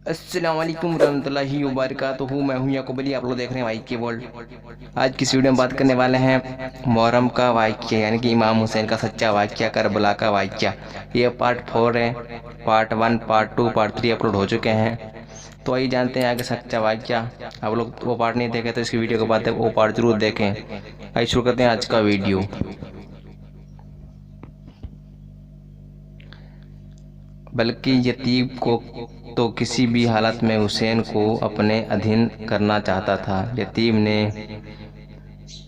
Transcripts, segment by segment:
السلام علیکم ورحمۃ اللہ وبرکاتہ، میں ہوں یعقوب علی، آپ لوگ دیکھ رہے ہیں وائی کے ورلڈ۔ آج کی ویڈیو میں بات کرنے والے ہیں محرم کا واقعہ، یعنی کہ امام حسین کا سچا واقعہ، کربلا کا واقعہ۔ یہ پارٹ 4 ہے، پارٹ 1، پارٹ 2، پارٹ 3 اپلوڈ ہو چکے ہیں۔ تو آئیے جانتے ہیں آگے سچا واقعہ۔ آپ لوگ وہ پارٹ نہیں دیکھے تو اس کی ویڈیو کے بعد وہ پارٹ ضرور دیکھیں۔ آئیے شروع کرتے ہیں آج کا ویڈیو۔ بلکہ یتیم کو تو کسی بھی حالت میں حسین کو اپنے ادھین کرنا چاہتا تھا۔ یتیم نے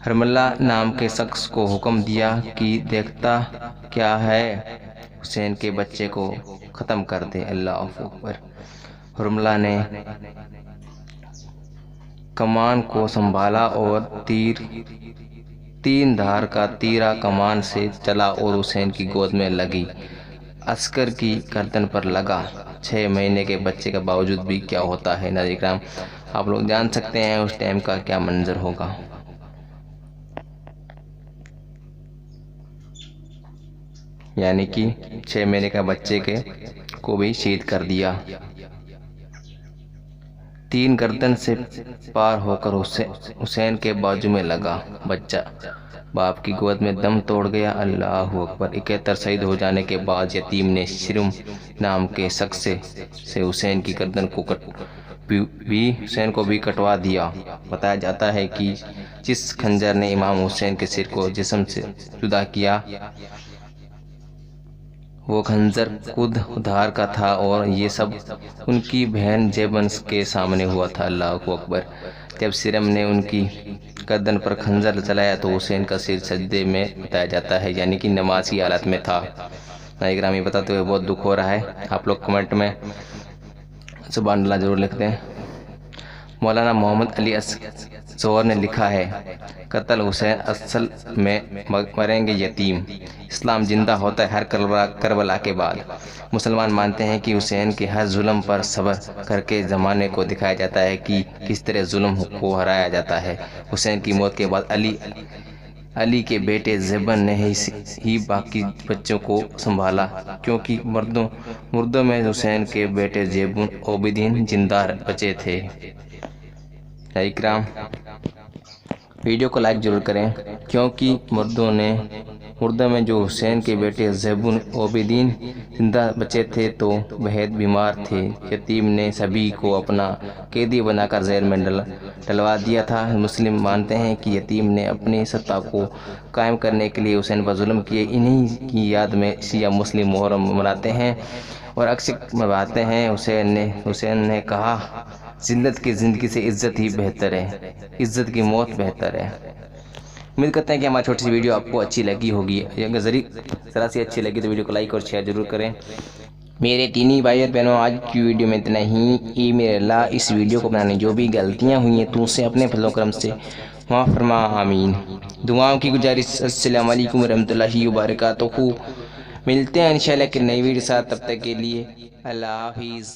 حرملہ نام کے شخص کو حکم دیا کہ دیکھتا کیا ہے، حسین کے بچے کو ختم کر دے۔ اللہ اکبر۔ حرملہ نے کمان کو سنبھالا اور تین دھار کا تیرا کمان سے چلا اور حسین کی گود میں لگی عسکر کی گردن پر لگا۔ 6 مہینے کے بچے کے باوجود بھی کیا ہوتا ہے ناظرین کرام، آپ لوگ جان سکتے ہیں اس ٹائم کا کیا منظر ہوگا۔ یعنی کہ 6 مہینے کا بچے کو بھی شہید کر دیا۔ 3 گردن سے پار ہو کر حسین کے بازو میں لگا۔ بچہ باپ کی گود میں دم توڑ گیا۔ اللہ اکبر۔ 71 شہید ہو جانے کے بعد یتیم نے شرم نام کے شخص سے حسین کی گردن کو بھی کٹوا دیا۔ بتایا جاتا ہے کہ جس خنجر نے امام حسین کے سر کو جسم سے جدا کیا، وہ خنجر خود دھار کا تھا اور یہ سب ان کی بہن زینب کے سامنے ہوا تھا۔ اللہ اکبر۔ جب شرم نے ان کی گردن پر خنجر چلایا تو حسین کا سر سجدے میں بتایا جاتا ہے، یعنی کہ نماز کی حالت میں تھا۔ ناظرین گرامی، بتاتے ہوئے بہت دکھ ہو رہا ہے۔ آپ لوگ کمنٹ میں سبحان اللہ ضرور لکھ دیں۔ مولانا محمد علی ظہور نے لکھا ہے، قتل حسین اصل میں مریں گے یتیم۔ اسلام زندہ ہوتا ہے ہر کربلا کے بعد۔ مسلمان مانتے ہیں کہ حسین کے ہر ظلم پر صبر کر کے زمانے کو دکھایا جاتا ہے کہ کس طرح ظلم کو ہرایا جاتا ہے۔ حسین کی موت کے بعد علی کے بیٹے زیبن نے ہی باقی بچوں کو سنبھالا، کیونکہ مردوں میں حسین کے بیٹے زین العابدین زندہ بچے تھے۔ اکرام ویڈیو کو لائک ضرور کریں، کیونکہ مردوں میں جو حسین کے بیٹے زین العابدین زندہ بچے تھے تو بہت بیمار تھے۔ یتیم نے سبھی کو اپنا قیدی بنا کر جیل میں ڈلوا دیا تھا۔ مسلم مانتے ہیں کہ یتیم نے اپنی سطح کو قائم کرنے کے لیے حسین پر ظلم کیے۔ انہی کی یاد میں شیعہ مسلم محرم مناتے ہیں اور عکس منواتے ہیں۔ حسین نے کہا، ذلت کی زندگی سے عزت ہی بہتر ہے، عزت کی موت بہتر ہے۔ امید کرتے ہیں کہ ہماری چھوٹی سی ویڈیو آپ کو اچھی لگی ہوگی۔ اگر ذرا سی اچھی لگی تو ویڈیو کو لائک اور شیئر ضرور کریں۔ میرے دینی بھائی اور بہنوں، آج کی ویڈیو میں اتنا ہی۔ میرے اللہ اس ویڈیو کو بنانے جو بھی غلطیاں ہوئی ہیں تو اسے اپنے فضل و کرم سے معاف فرما، آمین۔ دعاؤں کی گزارش۔ السلام علیکم ورحمۃ اللہ وبرکاتہ۔ ملتے ہیں انشاءاللہ کہ نئی ویڈیو ساتھ، تب تک کے لیے اللہ حافظ۔